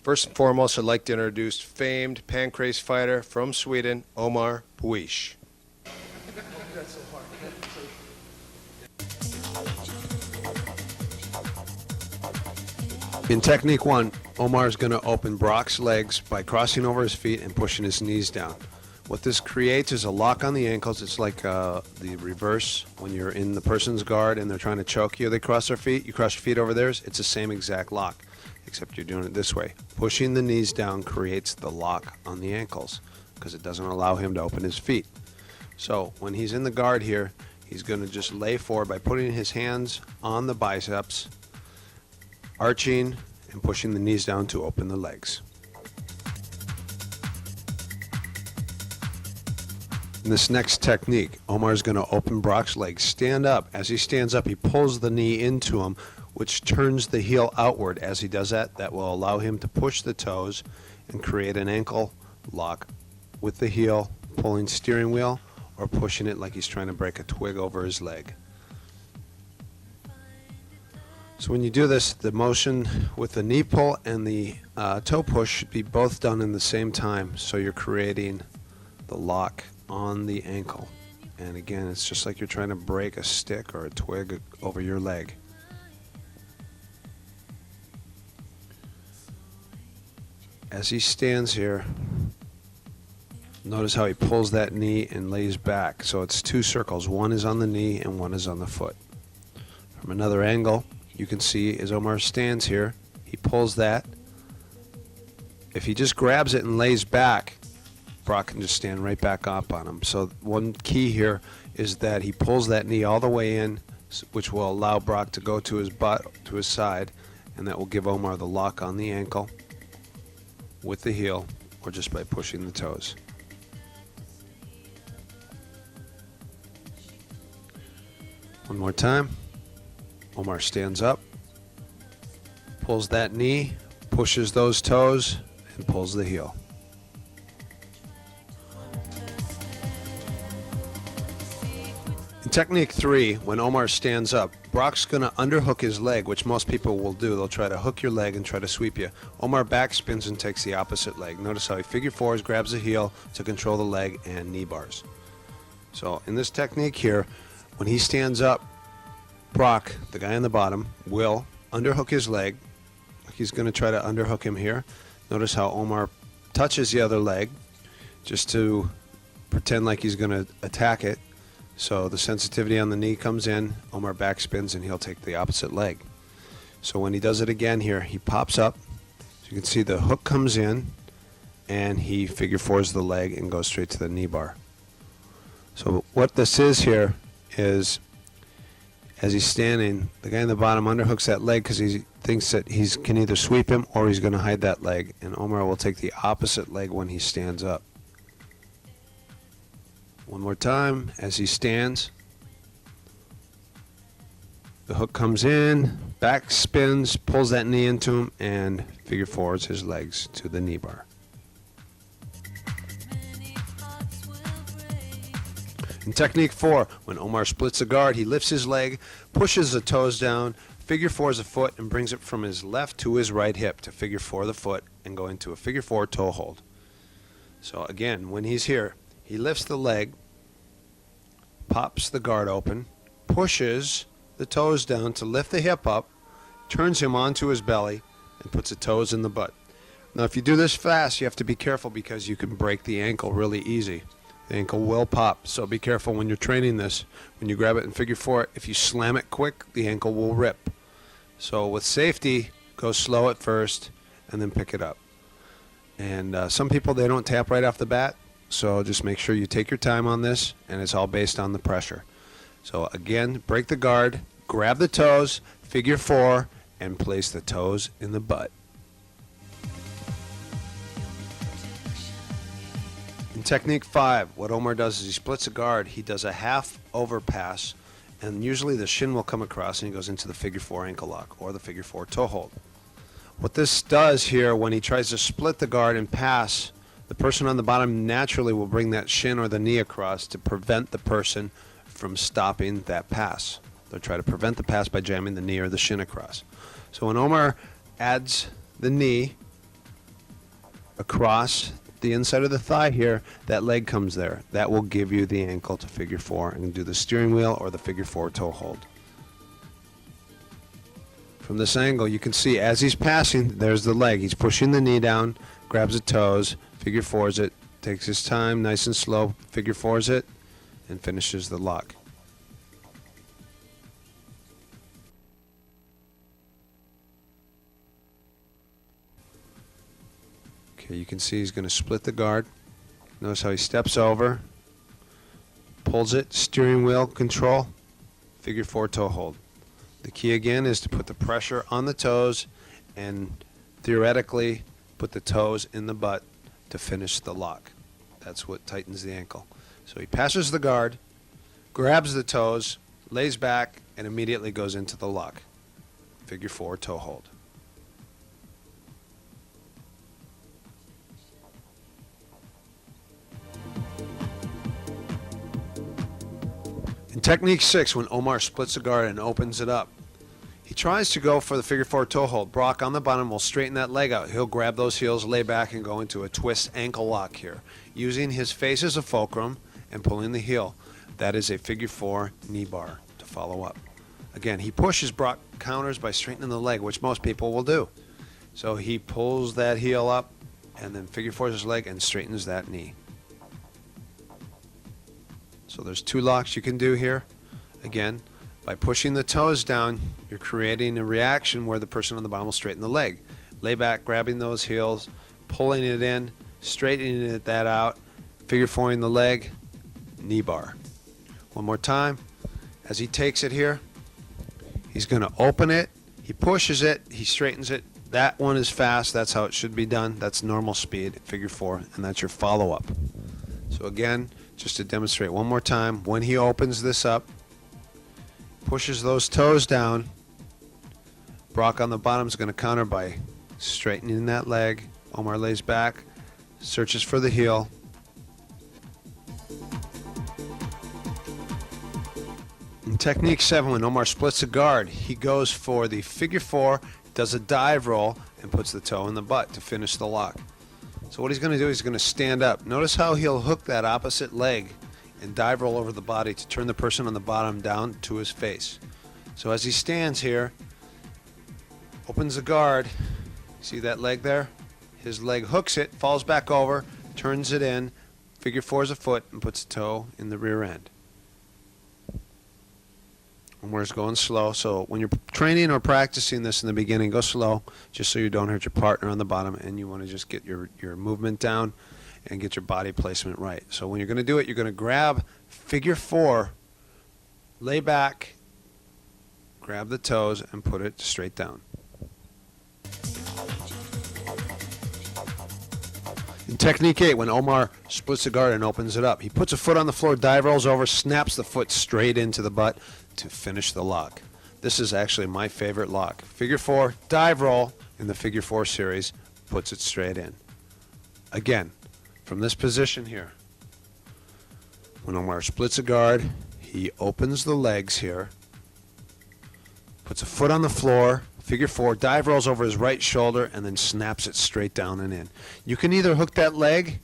First and foremost, I'd like to introduce famed Pancrase fighter from Sweden, Dumar Bouice. In technique 1, Omar is going to open Brock's legs by crossing over his feet and pushing his knees down. What this creates is a lock on the ankles. It's like the reverse when you're in the person's guard and they're trying to choke you. They cross their feet. You cross your feet over theirs. It's the same exact lock, except you're doing it this way. Pushing the knees down creates the lock on the ankles because it doesn't allow him to open his feet. So when he's in the guard here, he's going to just lay forward by putting his hands on the biceps, arching and pushing the knees down to open the legs. In this next technique, Omar is going to open Brock's legs, stand up. As he stands up, he pulls the knee into him, which turns the heel outward. As he does that, that will allow him to push the toes and create an ankle lock with the heel pulling steering wheel or pushing it like he's trying to break a twig over his leg. So when you do this, the motion with the knee pull and the toe push should be both done in the same time, so you're creating the lock on the ankle. And again, it's just like you're trying to break a stick or a twig over your leg. As he stands here, notice how he pulls that knee and lays back. So it's two circles. One is on the knee and one is on the foot. From another angle, you can see as Omar stands here, he pulls that. If he just grabs it and lays back, Brock can just stand right back up on him. So one key here is that he pulls that knee all the way in, which will allow Brock to go to his butt, to his side, and that will give Omar the lock on the ankle with the heel or just by pushing the toes. One more time. Omar stands up, pulls that knee, pushes those toes, and pulls the heel. In technique 3, when Omar stands up, Brock's going to underhook his leg, which most people will do. They'll try to hook your leg and try to sweep you. Omar backspins and takes the opposite leg. Notice how he figure fours, grabs the heel to control the leg, and knee bars. So in this technique here, when he stands up, Brock, the guy on the bottom, will underhook his leg. He's going to try to underhook him here. Notice how Omar touches the other leg just to pretend like he's going to attack it. So the sensitivity on the knee comes in, Omar backspins, and he'll take the opposite leg. So when he does it again here, he pops up. So you can see the hook comes in, and he figure fours the leg and goes straight to the knee bar. So what this is here is, as he's standing, the guy in the bottom underhooks that leg because he thinks that he can either sweep him or he's going to hide that leg, and Omar will take the opposite leg when he stands up. One more time, as he stands, the hook comes in, back spins, pulls that knee into him, and figure fours his legs to the knee bar. In technique 4, when Omar splits a guard, he lifts his leg, pushes the toes down, figure fours a foot, and brings it from his left to his right hip to figure four the foot and go into a figure four toe hold. So again, when he's here, he lifts the leg, pops the guard open, pushes the toes down to lift the hip up, turns him onto his belly, and puts the toes in the butt. Now if you do this fast, you have to be careful because you can break the ankle really easy. The ankle will pop, so be careful when you're training this. When you grab it and figure four it, if you slam it quick, the ankle will rip. So with safety, go slow at first and then pick it up. And some people, they don't tap right off the bat, so just make sure you take your time on this, and it's all based on the pressure. So again, break the guard, grab the toes, figure four, and place the toes in the butt. In technique 5, what Omar does is he splits a guard. He does a half overpass, and usually the shin will come across and he goes into the figure four ankle lock or the figure four toe hold. What this does here, when he tries to split the guard and pass, the person on the bottom naturally will bring that shin or the knee across to prevent the person from stopping that pass. They'll try to prevent the pass by jamming the knee or the shin across. So when Omar adds the knee across the inside of the thigh here, that leg comes there. That will give you the ankle to figure four and do the steering wheel or the figure four toe hold. From this angle, you can see as he's passing, there's the leg. He's pushing the knee down, grabs the toes, figure fours it, takes his time, nice and slow, figure fours it, and finishes the lock. Okay, you can see he's going to split the guard. Notice how he steps over, pulls it, steering wheel control, figure four toe hold. The key again is to put the pressure on the toes and theoretically put the toes in the butt to finish the lock. That's what tightens the ankle. So he passes the guard, grabs the toes, lays back, and immediately goes into the lock. Figure four toe hold. In technique 6, when Omar splits the guard and opens it up, he tries to go for the figure four toe hold. Brock on the bottom will straighten that leg out. He'll grab those heels, lay back, and go into a twist ankle lock here, using his face as a fulcrum and pulling the heel. That is a figure four knee bar to follow up. Again, he pushes, Brock counters by straightening the leg, which most people will do. So he pulls that heel up and then figure fours his leg and straightens that knee. So there's two locks you can do here. Again, by pushing the toes down, you're creating a reaction where the person on the bottom will straighten the leg. Lay back, grabbing those heels, pulling it in, straightening that out, figure fouring the leg, knee bar. One more time. As he takes it here, he's going to open it, he pushes it, he straightens it. That one is fast, that's how it should be done. That's normal speed, figure four, and that's your follow-up. So again, just to demonstrate one more time, when he opens this up, pushes those toes down, Brock on the bottom is going to counter by straightening that leg. Omar lays back, searches for the heel. In technique 7, when Omar splits the guard, he goes for the figure four, does a dive roll, and puts the toe in the butt to finish the lock. So what he's going to do is he's going to stand up. Notice how he'll hook that opposite leg and dive roll over the body to turn the person on the bottom down to his face. So as he stands here, opens the guard, see that leg there? His leg hooks it, falls back over, turns it in, figure fours a foot, and puts the toe in the rear end. Omar's going slow, so when you're training or practicing this in the beginning, go slow, just so you don't hurt your partner on the bottom, and you want to just get your movement down and get your body placement right. So when you're going to do it, you're going to grab figure four, lay back, grab the toes, and put it straight down. In technique 8, when Omar splits the guard and opens it up, he puts a foot on the floor, dive rolls over, snaps the foot straight into the butt to finish the lock. This is actually my favorite lock. Figure four, dive roll in the figure four series, puts it straight in. Again, from this position here, when Omar splits a guard, he opens the legs here, puts a foot on the floor, figure four, dive rolls over his right shoulder, and then snaps it straight down and in. You can either hook that leg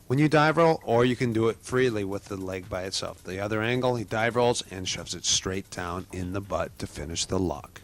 when you dive roll, or you can do it freely with the leg by itself. The other angle, he dive rolls and shoves it straight down in the butt to finish the lock.